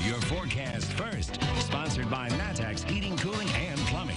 your forecast first. Sponsored by Matex Heating, Cooling, and Plumbing.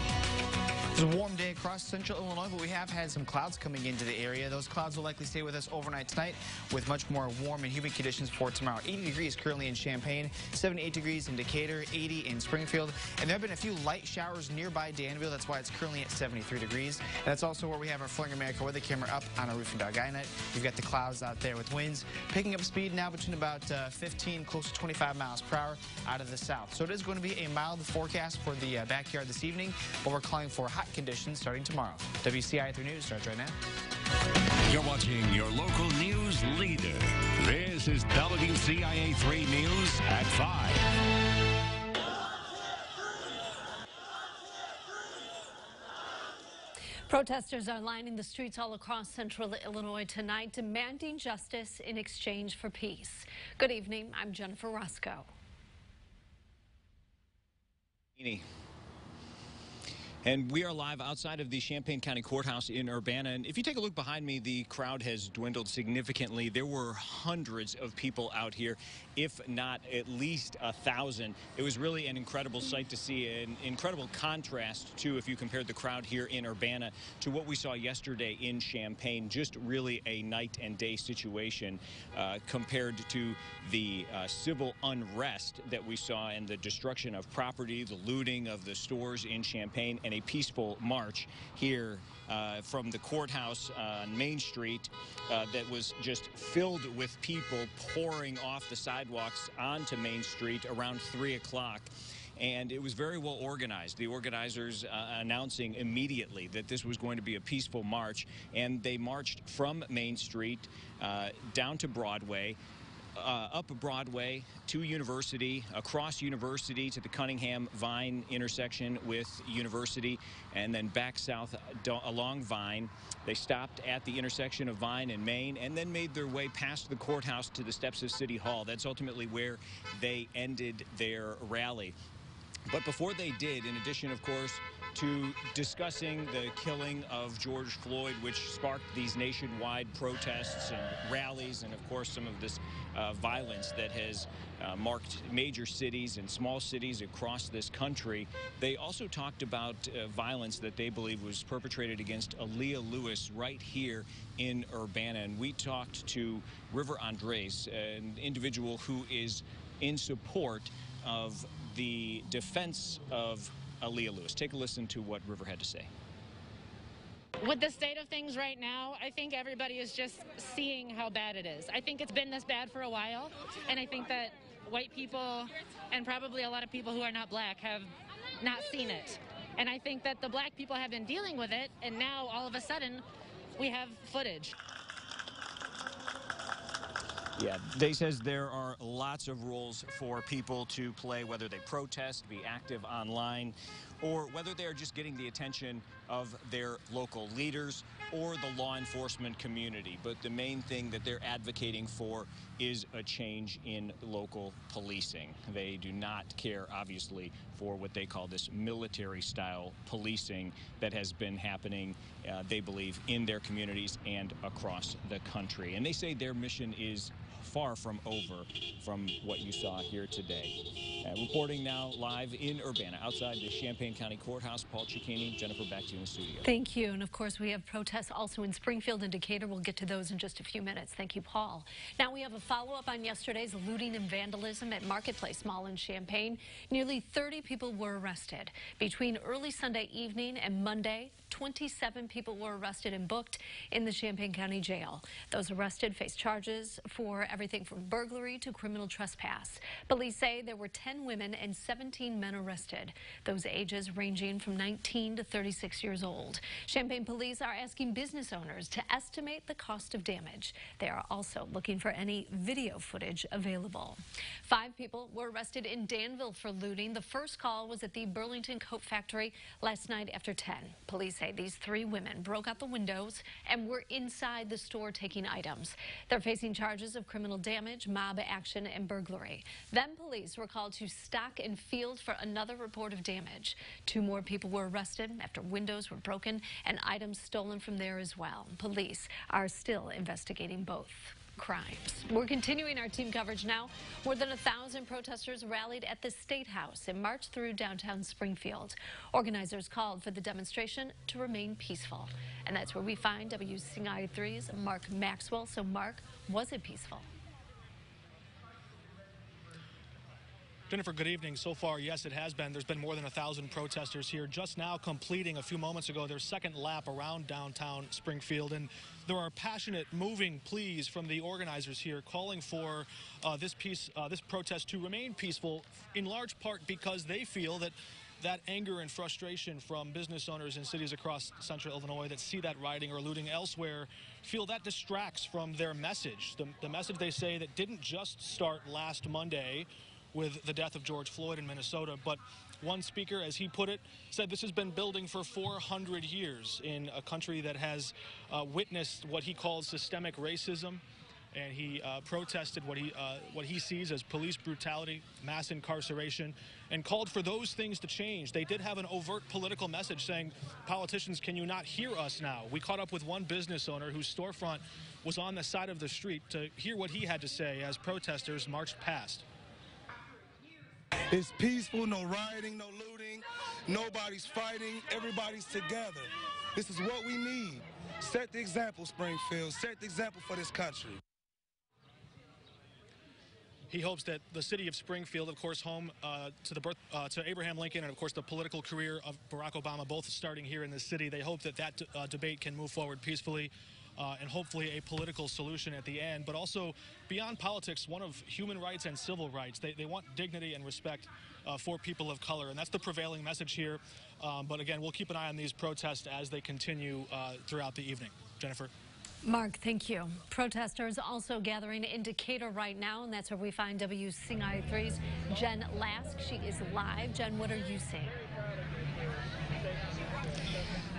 It's a warm day across central Illinois, but we have had some clouds coming into the area. Those clouds will likely stay with us overnight tonight with much more warm and humid conditions for tomorrow. 80 degrees currently in Champaign, 78 degrees in Decatur, 80 in Springfield. And there have been a few light showers nearby Danville. That's why it's currently at 73 degrees. And that's also where we have our Flooring America weather camera up on our roof in Dargainet. You've got the clouds out there with winds picking up speed now between about 15, close to 25 miles per hour out of the south. So it is going to be a mild forecast for the backyard this evening, but we're calling for hot conditions starting tomorrow. WCIA 3 News starts right now. You're watching your local news leader. This is WCIA 3 News at 5. Protesters are lining the streets all across central Illinois tonight, demanding justice in exchange for peace. Good evening. I'm Jennifer Roscoe. And we are live outside of the Champaign County Courthouse in Urbana. And if you take a look behind me, the crowd has dwindled significantly. There were hundreds of people out here, if not at least 1,000. It was really an incredible sight to see, an incredible contrast to, if you compared the crowd here in Urbana to what we saw yesterday in Champaign. Just really a night and day situation compared to the civil unrest that we saw and the destruction of property, the looting of the stores in Champaign, and a peaceful march here from the courthouse on Main Street that was just filled with people pouring off the sidewalks onto Main Street around 3 o'clock. And it was very well organized. The organizers announcing immediately that this was going to be a peaceful march, and they marched from Main Street down to Broadway, up Broadway to University, across University to the Cunningham-Vine intersection with University, and then back south along Vine. They stopped at the intersection of Vine and Main, and then made their way past the courthouse to the steps of City Hall. That's ultimately where they ended their rally. But before they did, in addition, of course, to discussing the killing of George Floyd, which sparked these nationwide protests and rallies, and of course some of this violence that has marked major cities and small cities across this country. They also talked about violence that they believe was perpetrated against Aaliyah Lewis right here in Urbana. And we talked to River Andres, an individual who is in support of the defense of Aaliyah Lewis. Take a listen to what River had to say. With the state of things right now, I think everybody is just seeing how bad it is. I think it's been this bad for a while, and I think that white people and probably a lot of people who are not black have not seen it. And I think that the black people have been dealing with it, and now all of a sudden we have footage. Yeah, they says there are lots of rules for people to play, whether they protest, be active online, or whether they're just getting the attention of their local leaders or the law enforcement community. But the main thing that they're advocating for is a change in local policing. They do not care, obviously, for what they call this military-style policing that has been happening, they believe, in their communities and across the country. And they say their mission is far from over from what you saw here today. Reporting now live in Urbana, outside the Champaign County Courthouse, Paul Cicchini. Jennifer, back to you in the studio. Thank you. And of course, we have protests also in Springfield and Decatur. We'll get to those in just a few minutes. Thank you, Paul. Now we have a follow-up on yesterday's looting and vandalism at Marketplace Mall in Champaign. Nearly 30 people were arrested. Between early Sunday evening and Monday, 27 people were arrested and booked in the Champaign County Jail. Those arrested face charges for everything from burglary to criminal trespass. Police say there were 10 women and 17 men arrested, those ages ranging from 19 to 36 years old. Champaign police are asking business owners to estimate the cost of damage. They are also looking for any video footage available. 5 people were arrested in Danville for looting. The first call was at the Burlington Coat Factory last night after 10. Police say these 3 women broke out the windows and were inside the store taking items. They're facing charges of criminal damage, mob action, and burglary. Then police were called to Stock and Field for another report of damage. 2 more people were arrested after windows were broken and items stolen from there as well. Police are still investigating both. crimes. We're continuing our team coverage now. More than 1,000 protesters rallied at the State House and marched through downtown Springfield. Organizers called for the demonstration to remain peaceful. And that's where we find WCIA 3's Mark Maxwell. So, Mark, was it peaceful? Jennifer, good evening. So far, yes, it has been. There's been more than 1,000 protesters here just now completing a few moments ago their second lap around downtown Springfield. And there are passionate, moving pleas from the organizers here calling for this protest to remain peaceful, in large part because they feel that anger and frustration from business owners in cities across central Illinois that see that rioting or looting elsewhere feel that distracts from their message. The message, they say, that didn't just start last Monday with the death of George Floyd in Minnesota, but one speaker, as he put it, said this has been building for 400 years in a country that has witnessed what he calls systemic racism, and he protested what he sees as police brutality, mass incarceration, and called for those things to change. They did have an overt political message saying, politicians, can you not hear us now? We caught up with one business owner whose storefront was on the side of the street to hear what he had to say as protesters marched past. It's peaceful, no rioting, no looting, nobody's fighting, everybody's together. This is what we need. Set the example, Springfield. Set the example for this country. He hopes that the city of Springfield, of course, home to Abraham Lincoln and, of course, the political career of Barack Obama, both starting here in the city. They hope that debate can move forward peacefully. And hopefully a political solution at the end, but also beyond politics, one of human rights and civil rights. They want dignity and respect for people of color, and that's the prevailing message here. But again, we'll keep an eye on these protests as they continue throughout the evening. Jennifer. Mark, thank you. Protesters also gathering in Decatur right now, and that's where we find WCIA 3's Jen Lask. She is live. Jen, what are you seeing?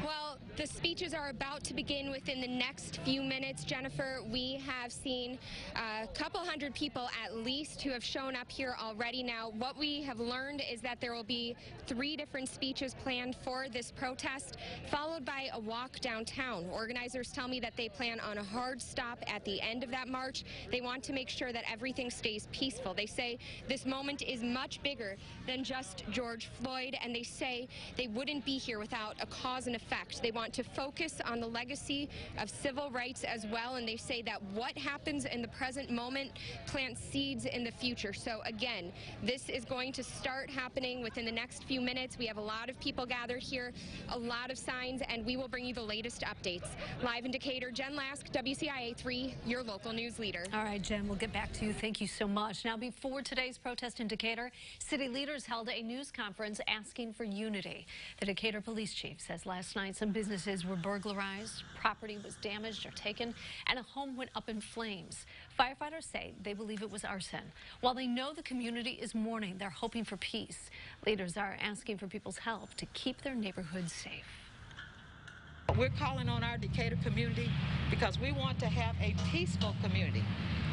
Well, the speeches are about to begin within the next few minutes. Jennifer, we have seen a couple hundred people at least who have shown up here already. Now, what we have learned is that there will be 3 different speeches planned for this protest, followed by a walk downtown. Organizers tell me that they plan on a hard stop at the end of that march. They want to make sure that everything stays peaceful. They say this moment is much bigger than just George Floyd, and they say they wouldn't be here without a cause and effect. They want to focus on the legacy of civil rights as well, and they say that what happens in the present moment plants seeds in the future. So again, this is going to start happening within the next few minutes. We have a lot of people gathered here, a lot of signs, and we will bring you the latest updates. Live in Decatur, Jen Lask, WCIA 3, your local news leader. All right, Jen, we'll get back to you. Thank you so much. Now, before today's protest in Decatur, city leaders held a news conference asking for unity. The Decatur police chief says last night some businesses were burglarized, property was damaged or taken, and a home went up in flames. Firefighters say they believe it was arson. While they know the community is mourning, they're hoping for peace. Leaders are asking for people's help to keep their neighborhoods safe. We're calling on our Decatur community because we want to have a peaceful community.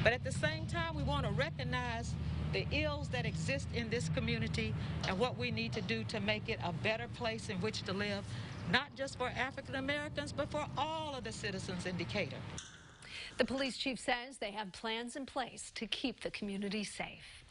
But at the same time, we want to recognize the ills that exist in this community and what we need to do to make it a better place in which to live, not just for African Americans, but for all of the citizens in Decatur. The police chief says they have plans in place to keep the community safe.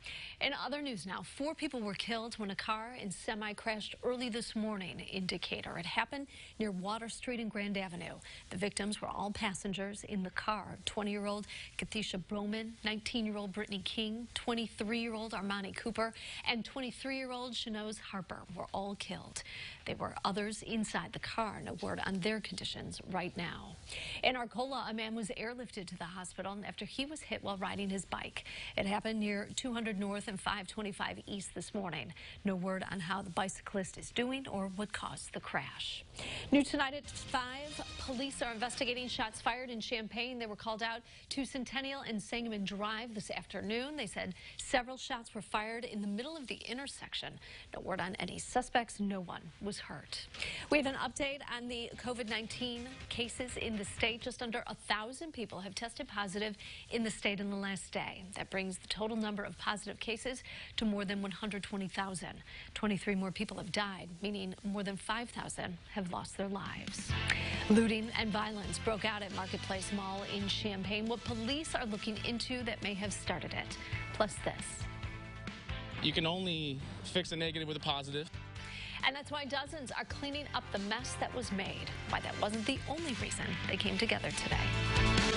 In other news now, 4 people were killed when a car and semi crashed early this morning in Decatur. It happened near Water Street and Grand Avenue. The victims were all passengers in the car. 20-year-old Kathisha Broman, 19-year-old Brittany King, 23-year-old Armani Cooper, and 23-year-old Shanose Harper were all killed. There were others inside the car. No word on their conditions right now. In Arcola, a man was airlifted to the hospital after he was hit while riding his bike. It happened near 200 North and 525 East this morning. No word on how the bicyclist is doing or what caused the crash. New tonight at 5, police are investigating shots fired in Champaign. They were called out to Centennial and Sangamon Drive this afternoon. They said several shots were fired in the middle of the intersection. No word on any suspects. No one was hurt. We have an update on the COVID-19 cases in the state. Just under 1,000 people have tested positive in the state in the last day. That brings the total number of positive positive cases to more than 120,000. 23 more people have died, meaning more than 5,000 have lost their lives. Looting and violence broke out at Marketplace Mall in Champaign. What police are looking into that may have started it. Plus this. You can only fix a negative with a positive. And that's why dozens are cleaning up the mess that was made. Why that wasn't the only reason they came together today.